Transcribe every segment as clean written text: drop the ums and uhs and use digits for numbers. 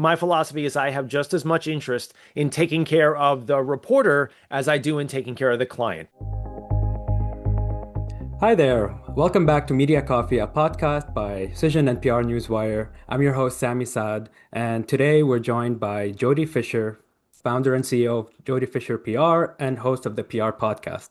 my philosophy is I have just as much interest in taking care of the reporter as I do in taking care of the client. Hi there. Welcome back to Media Coffee, a podcast by Cision and PR Newswire. I'm your host, Sami Saad, and today we're joined by Jody Fisher, founder and CEO of Jody Fisher PR and host of the PR podcast.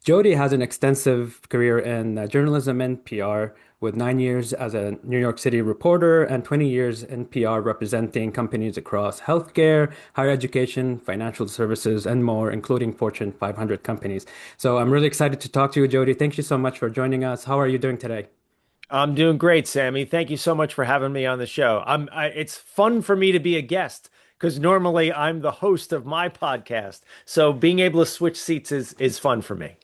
Jody has an extensive career in journalism and PR, with 9 years as a New York City reporter and 20 years in PR representing companies across healthcare, higher education, financial services, and more, including Fortune 500 companies. So I'm really excited to talk to you, Jody. Thank you so much for joining us. How are you doing today? I'm doing great, Sammy. Thank you so much for having me on the show. It's fun for me to be a guest because normally I'm the host of my podcast. So being able to switch seats is fun for me.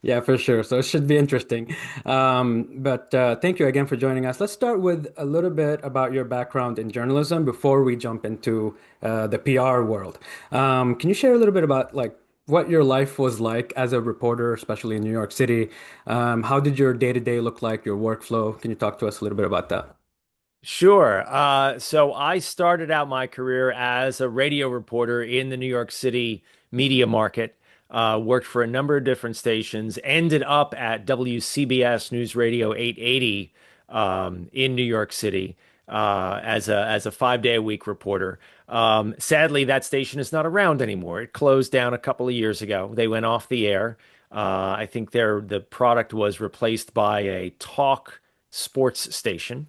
Yeah, for sure. So it should be interesting. But thank you again for joining us. Let's start with a little bit about your background in journalism before we jump into the PR world. Can you share a little bit about like what your life was like as a reporter, especially in New York City? How did your day-to-day look like, your workflow? Can you talk to us a little bit about that? Sure. So I started out my career as a radio reporter in the New York City media market. Worked for a number of different stations. Ended up at WCBS News Radio 880 in New York City as a 5 day a week reporter. Sadly, that station is not around anymore. It closed down a couple of years ago. They went off the air. I think the product was replaced by a talk sports station.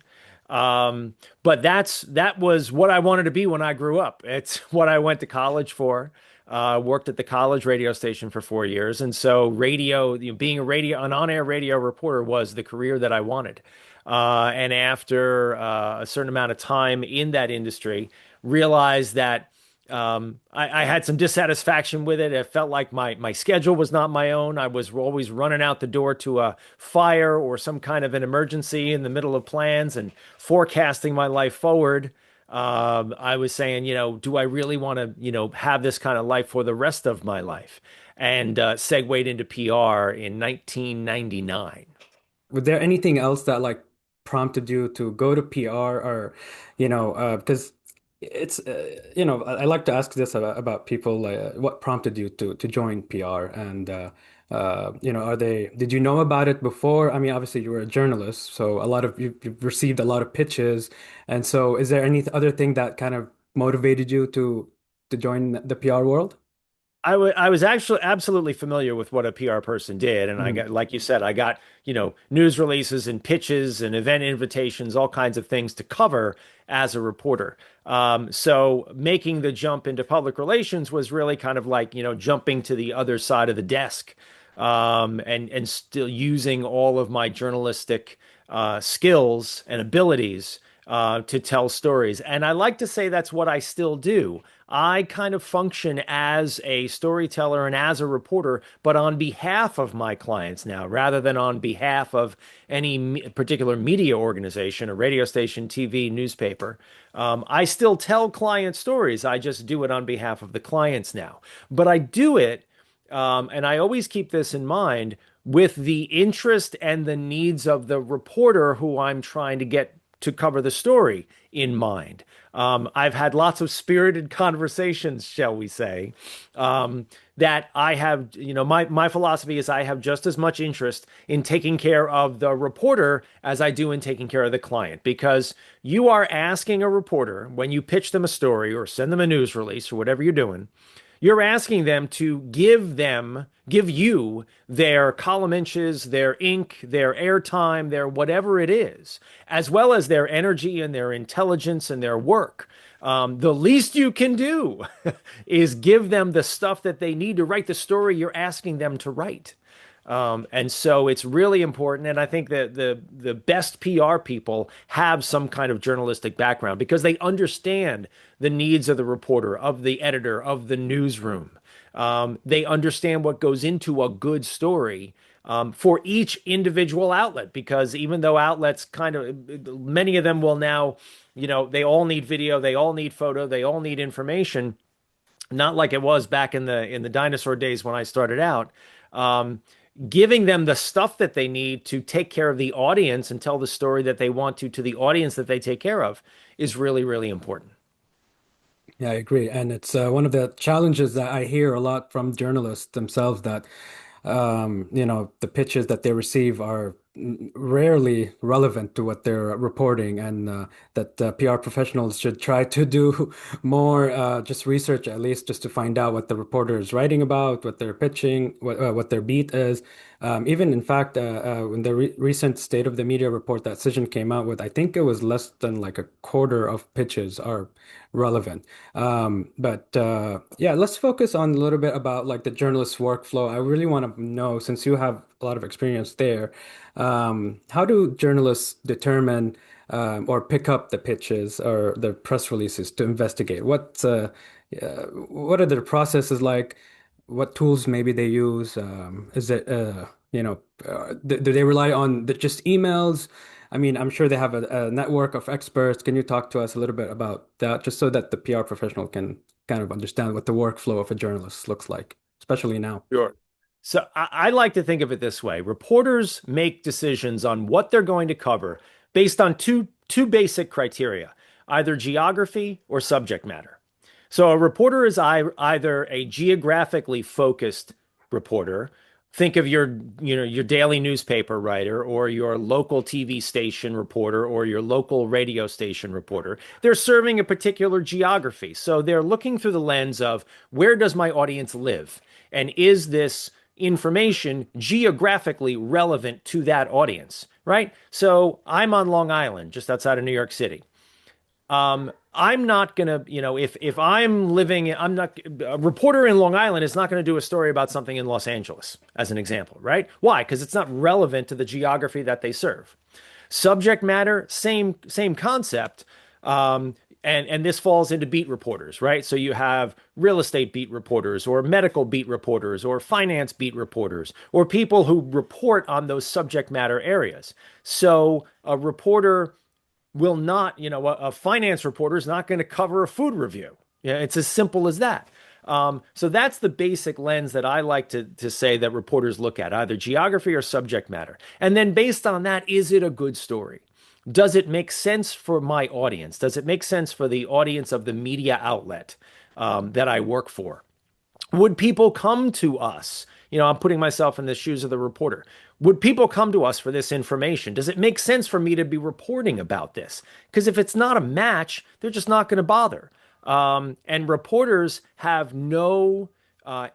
But that was what I wanted to be when I grew up. It's what I went to college for. Worked at the college radio station for 4 years, and so radio, being an on-air radio reporter was the career that I wanted. And after a certain amount of time in that industry, realized that I had some dissatisfaction with it. It felt like my schedule was not my own. I was always running out the door to a fire or some kind of an emergency in the middle of plans and forecasting my life forward. I was saying, do I really want to, have this kind of life for the rest of my life? And segued into PR in 1999. Was there anything else that like prompted you to go to PR or, because it's, I like to ask this about people, what prompted you to join PR and, did you know about it before? I mean, obviously you were a journalist, so you've received a lot of pitches. And so is there any other thing that kind of motivated you to join the PR world? I was actually absolutely familiar with what a PR person did. And I Mhm. got, like you said, I got, news releases and pitches and event invitations, all kinds of things to cover as a reporter. So making the jump into public relations was really kind of like, jumping to the other side of the desk, and still using all of my journalistic skills and abilities to tell stories. And I like to say that's what I still do. I kind of function as a storyteller and as a reporter, but on behalf of my clients now, rather than on behalf of any particular media organization, a radio station, TV, newspaper. I still tell client stories. I just do it on behalf of the clients now. But I do it, and I always keep this in mind, with the interest and the needs of the reporter who I'm trying to get to cover the story in mind. I've had lots of spirited conversations, shall we say, that I have, my philosophy is I have just as much interest in taking care of the reporter as I do in taking care of the client. Because you are asking a reporter, when you pitch them a story or send them a news release or whatever you're doing, you're asking them to give you their column inches, their ink, their airtime, their whatever it is, as well as their energy and their intelligence and their work. The least you can do is give them the stuff that they need to write the story you're asking them to write. And so it's really important. And I think that the best PR people have some kind of journalistic background because they understand the needs of the reporter, of the editor, of the newsroom. They understand what goes into a good story. For each individual outlet, because even though outlets many of them will now, they all need video, they all need photo, they all need information, not like it was back in the dinosaur days when I started out. Um, Giving them the stuff that they need to take care of the audience and tell the story that they want to the audience that they take care of is really, really important. Yeah, I agree. And it's one of the challenges that I hear a lot from journalists themselves that, the pitches that they receive are rarely relevant to what they're reporting, and that PR professionals should try to do more just research, at least just to find out what the reporter is writing about, what they're pitching, what their beat is. Even in fact, when the recent State of the Media report that Cision came out with, I think it was less than like a quarter of pitches are relevant. But yeah, let's focus on a little bit about like the journalist workflow. I really want to know, since you have a lot of experience there, how do journalists determine or pick up the pitches or the press releases to investigate? What are their processes like? What tools maybe they use? Is it do they rely on just emails? I mean, I'm sure they have a network of experts. Can you talk to us a little bit about that, just so that the PR professional can kind of understand what the workflow of a journalist looks like, especially now? Sure. So I like to think of it this way. Reporters make decisions on what they're going to cover based on two basic criteria, either geography or subject matter. So a reporter is either a geographically focused reporter. Think of your daily newspaper writer or your local TV station reporter or your local radio station reporter. They're serving a particular geography. So they're looking through the lens of where does my audience live? And is this information geographically relevant to that audience, right? So I'm on Long Island, just outside of New York City. I'm not gonna, if I'm living, I'm not a reporter in Long Island is not going to do a story about something in Los Angeles, as an example, right? Why? Because it's not relevant to the geography that they serve. Subject matter, same concept. And this falls into beat reporters, right? So you have real estate beat reporters, or medical beat reporters, or finance beat reporters, or people who report on those subject matter areas. So a reporter will not, a finance reporter is not going to cover a food review. Yeah, it's as simple as that. So that's the basic lens that I like to say that reporters look at, either geography or subject matter. And then based on that, is it a good story? Does it make sense for my audience? Does it make sense for the audience of the media outlet that I work for? Would people come to us? I'm putting myself in the shoes of the reporter. Would people come to us for this information? Does it make sense for me to be reporting about this? Because if it's not a match, they're just not going to bother. And reporters have no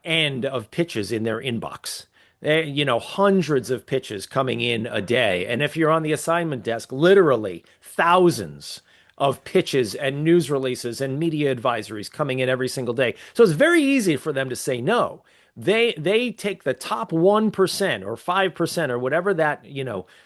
end of pitches in their inbox. Hundreds of pitches coming in a day. And if you're on the assignment desk, literally thousands of pitches and news releases and media advisories coming in every single day. So it's very easy for them to say no. They take the top 1% or 5% or whatever that,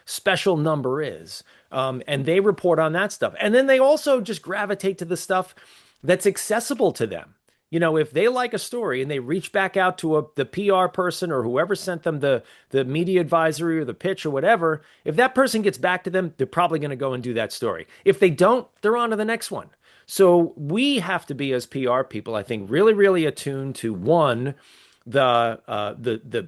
special number is. And they report on that stuff. And then they also just gravitate to the stuff that's accessible to them. If they like a story and they reach back out to the PR person or whoever sent them the media advisory or the pitch or whatever, if that person gets back to them, they're probably going to go and do that story. If they don't, they're on to the next one. So we have to be, as PR people, I think, really, really attuned to one, the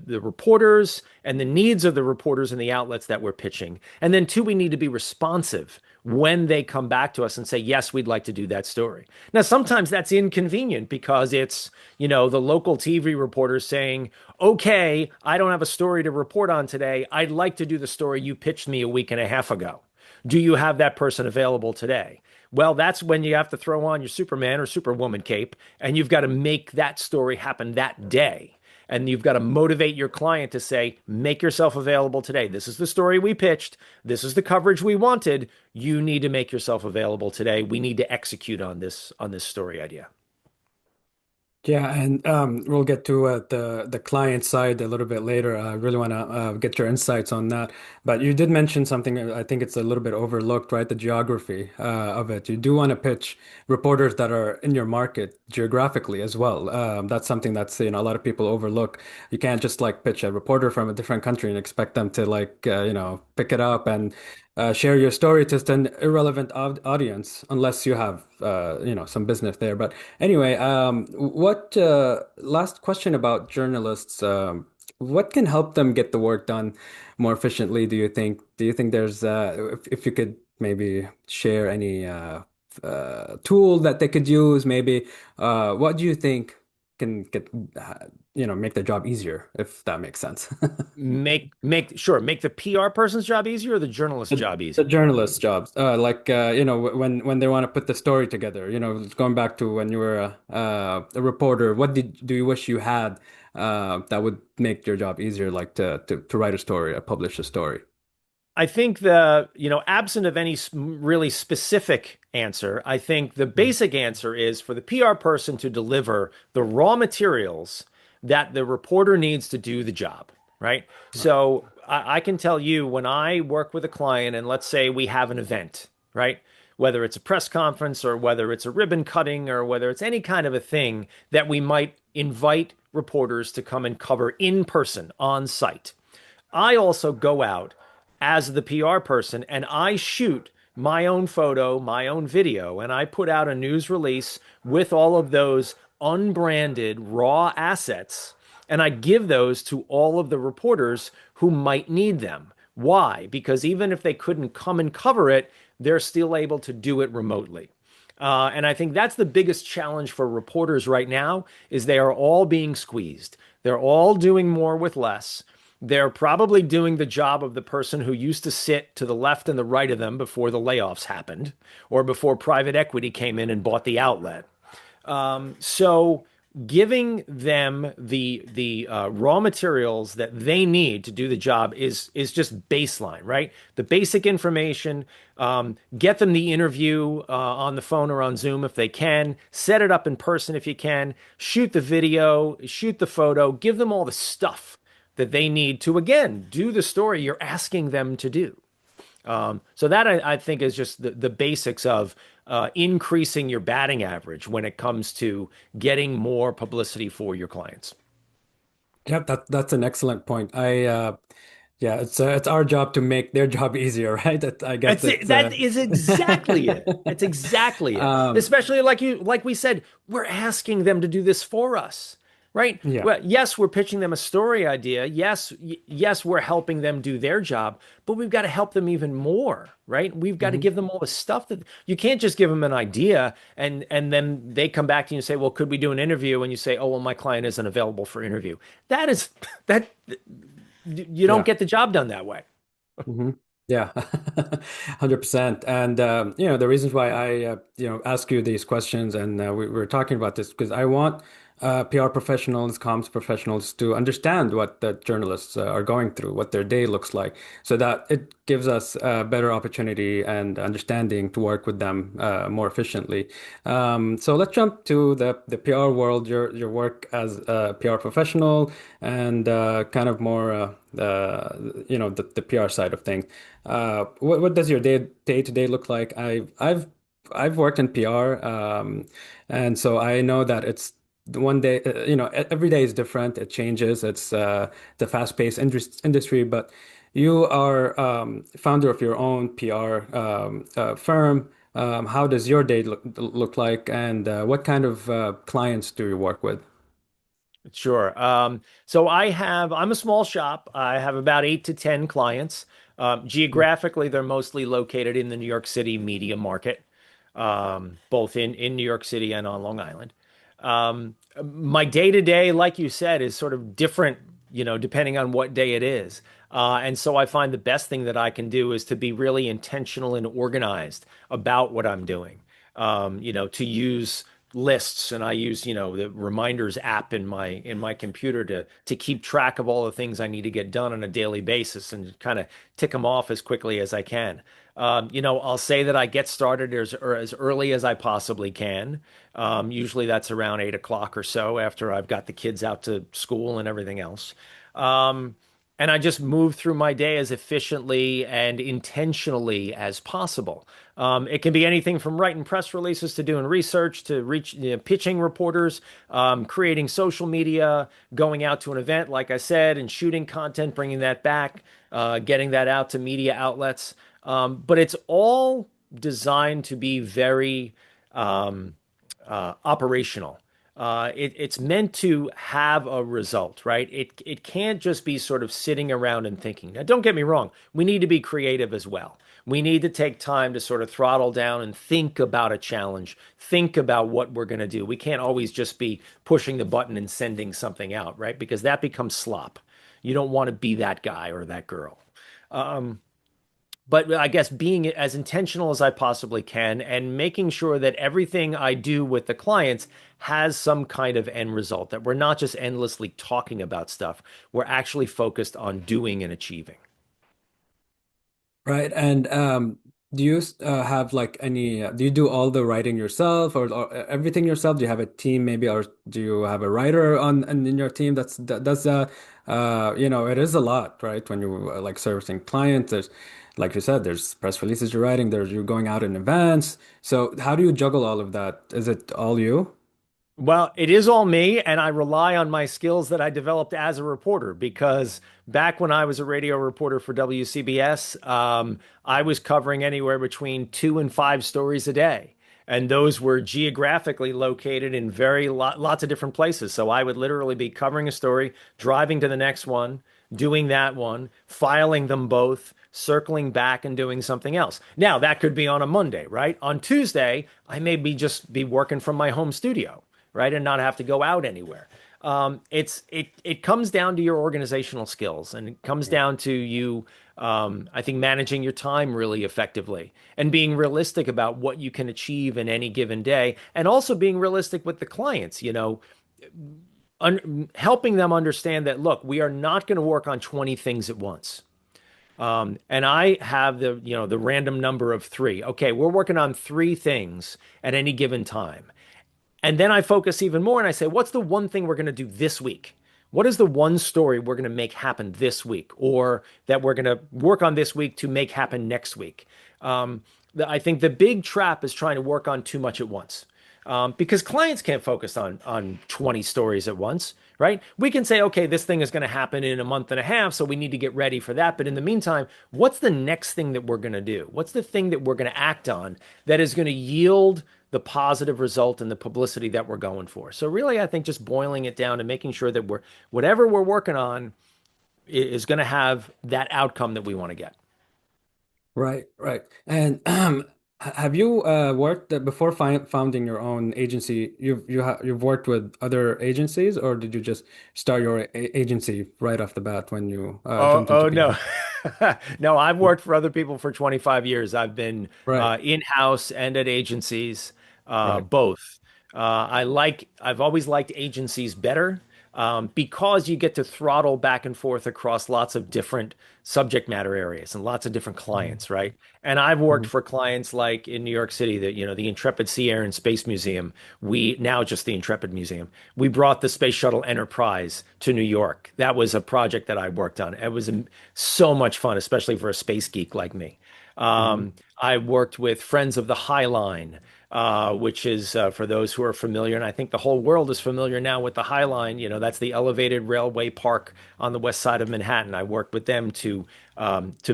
reporters and the needs of the reporters and the outlets that we're pitching. And then two, we need to be responsive when they come back to us and say, yes, we'd like to do that story. Now, sometimes that's inconvenient because it's, the local TV reporter saying, okay, I don't have a story to report on today. I'd like to do the story you pitched me a week and a half ago. Do you have that person available today? Well, that's when you have to throw on your Superman or Superwoman cape, and you've got to make that story happen that day. And you've got to motivate your client to say, make yourself available today. This is the story we pitched. This is the coverage we wanted. You need to make yourself available today. We need to execute on this story idea. Yeah, and we'll get to the client side a little bit later. I really want to get your insights on that. But you did mention something, I think it's a little bit overlooked, right? The geography of it. You do want to pitch reporters that are in your market geographically as well. That's something that's, a lot of people overlook. You can't just like pitch a reporter from a different country and expect them to like, pick it up and share your story to an irrelevant audience unless you have some business there. But anyway, what last question about journalists? What can help them get the work done more efficiently, do you think? Do you think there's if you could maybe share any tool that they could use? Maybe what do you think can get make the job easier, if that makes sense? Make the PR person's job easier or the journalist's job The easier. journalist jobs, like when they want to put the story together, going back to when you were a reporter, what do you wish you had that would make your job easier, like to write a story, publish a story? I think absent of any really specific answer, I think the Mm. basic answer is for the PR person to deliver the raw materials that the reporter needs to do the job, right? So I can tell you when I work with a client and let's say we have an event, right? Whether it's a press conference or whether it's a ribbon cutting or whether it's any kind of a thing that we might invite reporters to come and cover in person on site. I also go out as the PR person and I shoot my own photo, my own video, and I put out a news release with all of those unbranded raw assets. And I give those to all of the reporters who might need them. Why? Because even if they couldn't come and cover it, they're still able to do it remotely. And I think that's the biggest challenge for reporters right now is they are all being squeezed. They're all doing more with less. They're probably doing the job of the person who used to sit to the left and the right of them before the layoffs happened or before private equity came in and bought the outlet. So giving them the raw materials that they need to do the job is just baseline, right? The basic information. Get them the interview on the phone or on Zoom if they can. Set it up in person if you can. Shoot the video. Shoot the photo. Give them all the stuff that they need to again do the story you're asking them to do. So that I think is just the basics of increasing your batting average when it comes to getting more publicity for your clients. Yep, that's an excellent point. Yeah, it's our job to make their job easier, right? I guess That's it. it's That is exactly it. It's exactly it. um, Especially like we said, we're asking them to do this for us, right? yeah. Well, yes, we're pitching them a story idea. Yes, we're helping them do their job, but we've got to help them even more, right? We've got to Mhm. give them all the stuff that you can't just give them an idea and then they come back to you and say, "Well, could we do an interview?" And you say, "Oh, well, my client isn't available for interview." That is that you don't Yeah. get the job done that way. hmm Yeah, 100%. And the reasons why I ask you these questions, and we're talking about this because I want PR professionals, comms professionals to understand what the journalists are going through, what their day looks like, so that it gives us a better opportunity and understanding to work with them more efficiently. So let's jump to the PR world, your work as a PR professional, and kind of more the PR side of things. What does your day to day look like? I've worked in PR, and so I know that it's one day, every day is different. It changes. It's the fast-paced industry, but you are founder of your own PR firm. How does your day look like, and what kind of clients do you work with? Sure. So I'm a small shop. I have about 8 to 10 clients. Geographically, they're mostly located in the New York City media market, both in New York City and on Long Island. My day to day, like you said, is sort of different, depending on what day it is. And so I find the best thing that I can do is to be really intentional and organized about what I'm doing. To use lists and I use, the reminders app in my computer to keep track of all the things I need to get done on a daily basis and kind of tick them off as quickly as I can. I'll say that I get started as early as I possibly can. Usually that's around 8 o'clock or so after I've got the kids out to school and everything else. Um, and I just move through my day as efficiently and intentionally as possible. It can be anything from writing press releases to doing research to pitching reporters, creating social media, going out to an event, like I said, and shooting content, bringing that back, getting that out to media outlets. But it's all designed to be very um, operational. It's meant to have a result, right? It can't just be sort of sitting around and thinking. Now, don't get me wrong, we need to be creative as well. We need to take time to sort of throttle down and think about a challenge, think about what we're going to do. We can't always just be pushing the button and sending something out, right? Because that becomes slop. You don't want to be that guy or that girl. Um, but I guess being as intentional as I possibly can and making sure that everything I do with the clients has some kind of end result, that we're not just endlessly talking about stuff. We're actually focused on doing and achieving. Right. And do you have like any, do you do all the writing yourself or everything yourself? Do you have a team maybe, or do you have a writer on and in your team that does that? It is a lot, right? When you like servicing clients, there's, like you said, there's press releases you're writing, there's you're going out in events. So how do you juggle all of that? Is it all you? Well, it is all me, and I rely on my skills that I developed as a reporter because back when I was a radio reporter for WCBS, I was covering anywhere between 2 and 5 stories a day. And those were geographically located in lots of different places. So I would literally be covering a story, driving to the next one, doing that one, filing them both, circling back and doing something else. Now, that could be on a Monday, right? On Tuesday, I may be just be working from my home studio, right, and not have to go out anywhere. It comes down to your organizational skills, and it comes Yeah. down to you. I think managing your time really effectively and being realistic about what you can achieve in any given day, and also being realistic with the clients. Helping them understand that look, we are not going to work on 20 things at once. And I have the random number of three. Okay, we're working on 3 things at any given time. And then I focus even more and I say, what's the one thing we're going to do this week? What is the one story we're going to make happen this week or that we're going to work on this week to make happen next week? I think the big trap is trying to work on too much at once. Because clients can't focus on 20 stories at once, right? We can say, okay, this thing is going to happen in a month and a half, so we need to get ready for that. But in the meantime, what's the next thing that we're going to do? What's the thing that we're going to act on that is going to yield the positive result and the publicity that we're going for? So really, I think just boiling it down and making sure that whatever we're working on is going to have that outcome that we want to get. Right, right. And have you worked before founding your own agency? You've worked with other agencies, or did you just start your agency right off the bat when you Oh, jumped into oh no. PR? No, I've worked for other people for 25 years. I've been Right, in-house and at agencies, right. both. I've always liked agencies better because you get to throttle back and forth across lots of different subject matter areas and lots of different Mhm, clients, right? And I've worked mhm, for clients like in New York City, the Intrepid Sea, Air, and Space Museum. We now just the Intrepid Museum. We brought the Space Shuttle Enterprise to New York. That was a project that I worked on. It was so much fun, especially for a space geek like me. mhm, I worked with Friends of the High Line, which is for those who are familiar, and I think the whole world is familiar now with the High Line. That's the elevated railway park on the west side of Manhattan. I worked with them to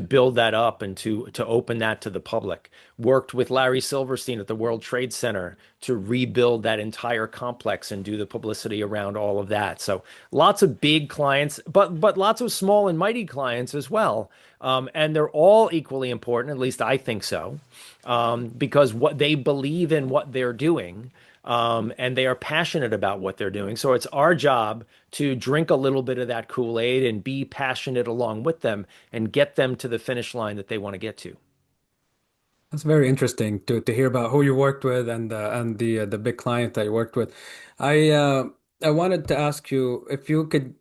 build that up and to open that to the public. Worked with Larry Silverstein at the World Trade Center to rebuild that entire complex and do the publicity around all of that. So lots of big clients, but lots of small and mighty clients as well. And they're all equally important, at least I think so, because what they believe in what they're doing. And they are passionate about what they're doing. So it's our job to drink a little bit of that Kool-Aid and be passionate along with them and get them to the finish line that they want to get to. That's very interesting to hear about who you worked with and the big client that you worked with. I uh, I wanted to ask you if you could,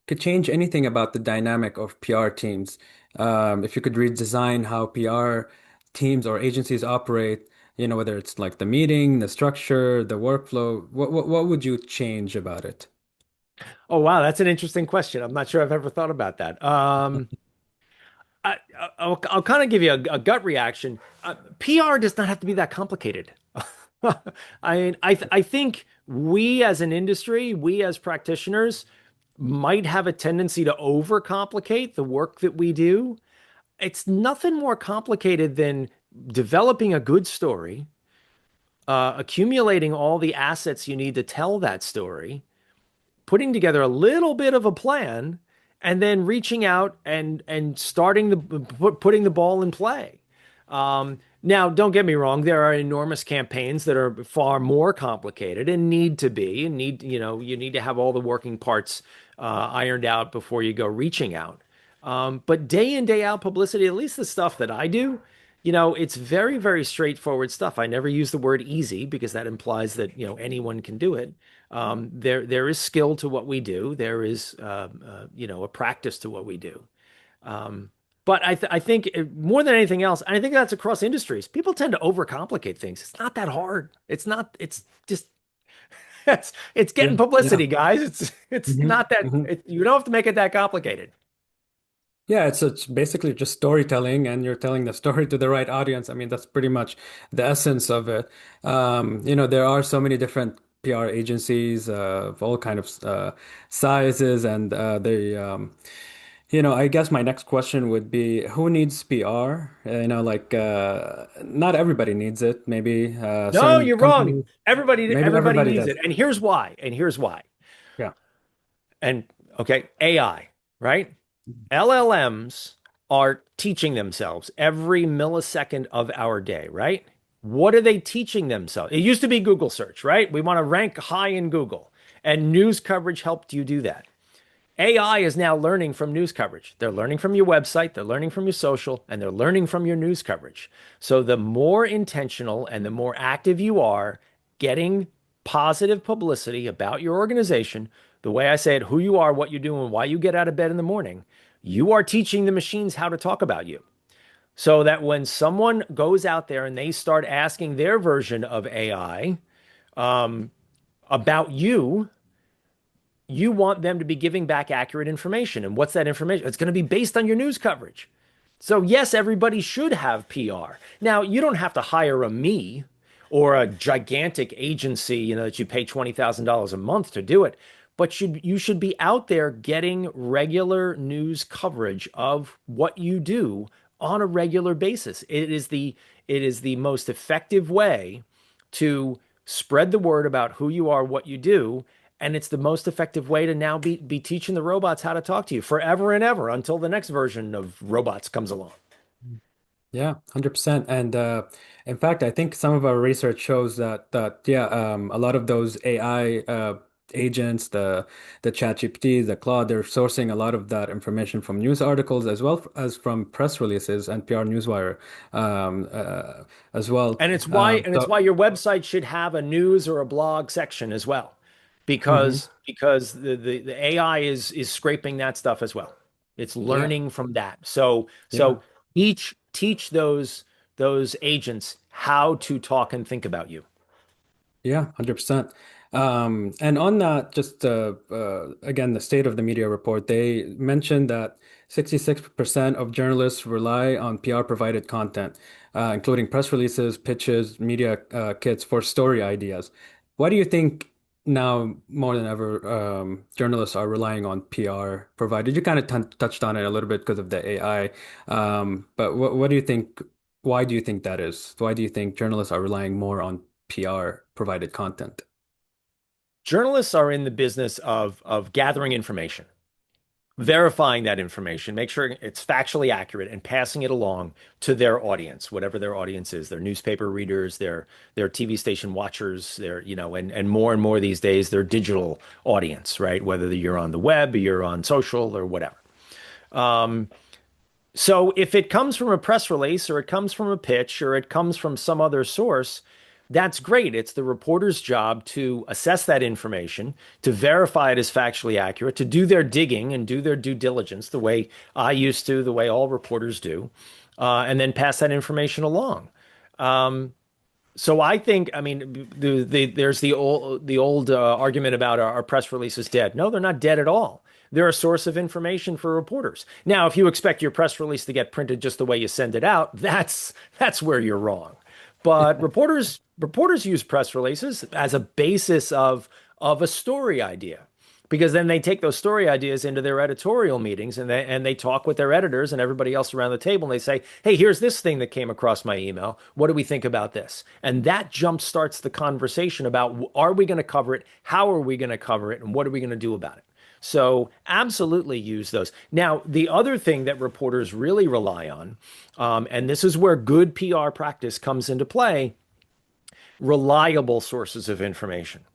could change anything about the dynamic of PR teams. If you could redesign how PR teams or agencies operate, whether it's like the meeting, the structure, the workflow, what would you change about it? Oh, wow, that's an interesting question. I'm not sure I've ever thought about that. I, I'll kind of give you a gut reaction. PR does not have to be that complicated. I think we as an industry, we as practitioners, might have a tendency to overcomplicate the work that we do. It's nothing more complicated than developing a good story, accumulating all the assets you need to tell that story, putting together a little bit of a plan, and then reaching out and starting putting the ball in play. Now, don't get me wrong, there are enormous campaigns that are far more complicated and need to be, and need, you need to have all the working parts ironed out before you go reaching out. But day in, day out publicity, at least the stuff that I do, it's very, very straightforward stuff. I never use the word easy because that implies that, anyone can do it. There is skill to what we do. There is, a practice to what we do. Um, but I think more than anything else, and I think that's across industries, people tend to overcomplicate things. It's not that hard. It's just, it's Yeah, getting yeah. publicity, guys. It's Hmm. not that, Hmm. you don't have to make it that complicated. Yeah, it's basically just storytelling, and you're telling the story to the right audience. I mean, that's pretty much the essence of it. There are so many different PR agencies of all kind of sizes, and I guess my next question would be, who needs PR? Not everybody needs it. Maybe No, certain you're wrong. companies, Everybody, maybe everybody everybody needs it. does. And here's why. And here's why. Yeah. And okay, AI, right? LLMs are teaching themselves every millisecond of our day, right? What are they teaching themselves? It used to be Google search, right? We want to rank high in Google, and news coverage helped you do that. AI is now learning from news coverage. They're learning from your website, they're learning from your social, and they're learning from your news coverage. So the more intentional and the more active you are getting positive publicity about your organization, the way I say it, who you are, what you do, and why you get out of bed in the morning, you are teaching the machines how to talk about you. So that when someone goes out there and they start asking their version of AI about you, you want them to be giving back accurate information. And what's that information? It's going to be based on your news coverage. So, yes, everybody should have PR. Now, you don't have to hire a me or a gigantic agency, that you pay $20,000 a month to do it. But you should be out there getting regular news coverage of what you do on a regular basis. It is the most effective way to spread the word about who you are, what you do, and it's the most effective way to now be teaching the robots how to talk to you forever and ever until the next version of robots comes along. Yeah, 100%. And in fact, I think some of our research shows that yeah, a lot of those AI agents, the ChatGPT, the Claude, they're sourcing a lot of that information from news articles as well as from press releases and PR Newswire as well. And it's why So, your website should have a news or a blog section as well, mhm. because the AI is scraping that stuff as well. It's Yeah, learning from that. So yeah. teach those agents how to talk and think about you. Yeah, 100%. And on that, just again, the State of the Media report, they mentioned that 66% of journalists rely on PR provided content, including press releases, pitches, media kits for story ideas. Why do you think now more than ever journalists are relying on PR provided? You kind of touched on it a little bit because of the AI, but what do you think? Why do you think that is? Why do you think journalists are relying more on PR provided content? Journalists are in the business of gathering information, verifying that information, make sure it's factually accurate, and passing it along to their audience, whatever their audience is, their newspaper readers, their TV station watchers, and more these days, their digital audience, right? Whether you're on the web, or you're on social, or whatever. So if it comes from a press release or it comes from a pitch or it comes from some other source, that's great. It's the reporter's job to assess that information, to verify it is factually accurate, to do their digging and do their due diligence the way I used to, the way all reporters do, and then pass that information along. So I think, I mean, there's the old argument about our press release is dead. No, they're not dead at all. They're a source of information for reporters. Now, if you expect your press release to get printed just the way you send it out, that's where you're wrong. But reporters use press releases as a basis of a story idea, because then they take those story ideas into their editorial meetings and they talk with their editors and everybody else around the table and they say, "Hey, here's this thing that came across my email. What do we think about this?" And that jump starts the conversation about, are we going to cover it? How are we going to cover it? And what are we going to do about it? So absolutely use those. Now, the other thing that reporters really rely on, and this is where good PR practice comes into play, reliable sources of information.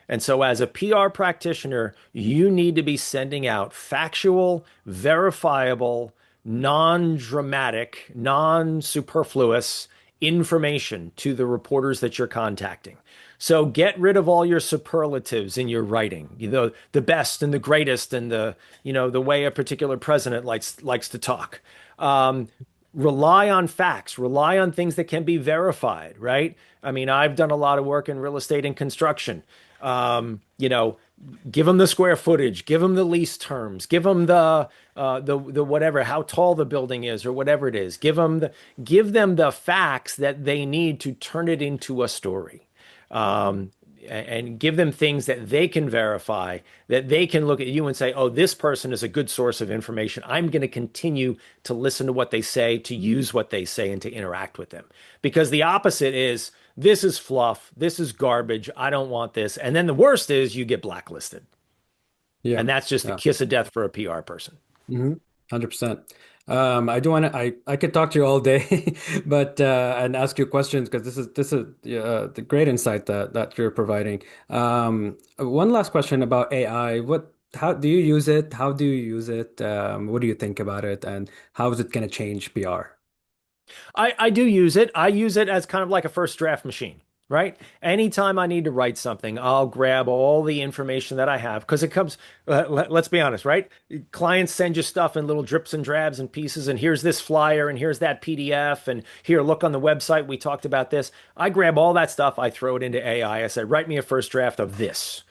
And so, as a PR practitioner, you need to be sending out factual, verifiable, non dramatic, non superfluous information to the reporters that you're contacting. So get rid of all your superlatives in your writing, the best and the greatest and the way a particular president likes to talk. Um, Rely on facts, rely on things that can be verified, right? I mean, I've done a lot of work in real estate and construction. Um, you know, Give them the square footage, give them the lease terms, give them the whatever, how tall the building is or whatever it is. Give them the facts that they need to turn it into a story. Um, and give them things that they can verify, that they can look at you and say, oh, this person is a good source of information. I'm going to continue to listen to what they say, to use what they say, and to interact with them. Because the opposite is, this is fluff, this is garbage, I don't want this. And then the worst is you get blacklisted. Yeah. And that's just the Yeah. kiss of death for a PR person. 100%. I do want to. I could talk to you all day, but and ask you questions because this is the great insight that you're providing. One last question about AI. How do you use it? How do you use it? What do you think about it? And how is it going to change PR? I do use it. I use it as kind of like a first draft machine, right? Anytime I need to write something, I'll grab all the information that I have because it comes, let's be honest, right? Clients send you stuff in little drips and drabs and pieces, and here's this flyer, and here's that PDF, and here, look on the website, we talked about this. I grab all that stuff, I throw it into AI. I said, write me a first draft of this.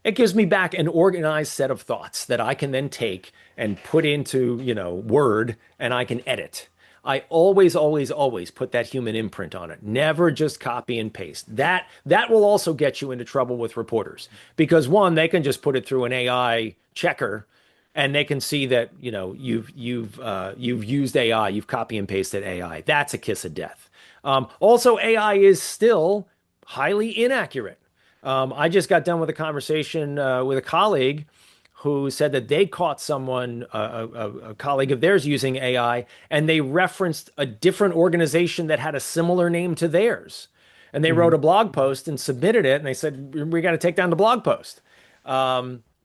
It gives me back an organized set of thoughts that I can then take and put into, Word, and I can edit. I always, always, always put that human imprint on it. Never just copy and paste. That will also get you into trouble with reporters because one, they can just put it through an AI checker, and they can see that you've used AI, you've copy and pasted AI. That's a kiss of death. Also, AI is still highly inaccurate. I just got done with a conversation with a colleague who said that they caught someone, a colleague of theirs, using AI, and they referenced a different organization that had a similar name to theirs. And they wrote Hmm. a blog post and submitted it, and they said, we got to take down the blog post.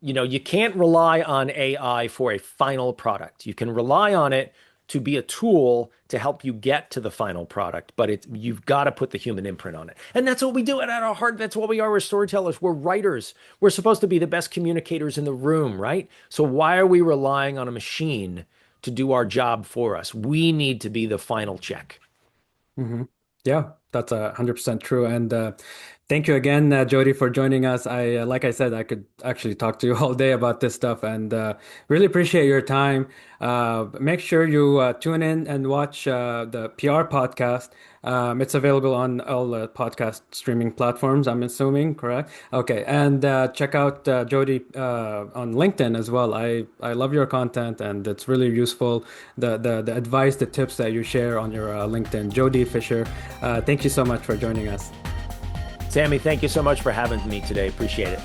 You can't rely on AI for a final product. You can rely on it to be a tool to help you get to the final product, but you've got to put the human imprint on it. And that's what we do at our heart. That's what we are. We're storytellers. We're writers. We're supposed to be the best communicators in the room, right? So why are we relying on a machine to do our job for us? We need to be the final check. Hmm. Yeah, that's 100% true. And thank you again, Jody, for joining us. Like I said, I could actually talk to you all day about this stuff, and really appreciate your time. Make sure you tune in and watch the PR podcast. It's available on all podcast streaming platforms, I'm assuming, correct? Okay, and check out Jody on LinkedIn as well. I love your content, and it's really useful. The advice, the tips that you share on your LinkedIn. Jody Fisher, thank you so much for joining us. Sammy, thank you so much for having me today. Appreciate it.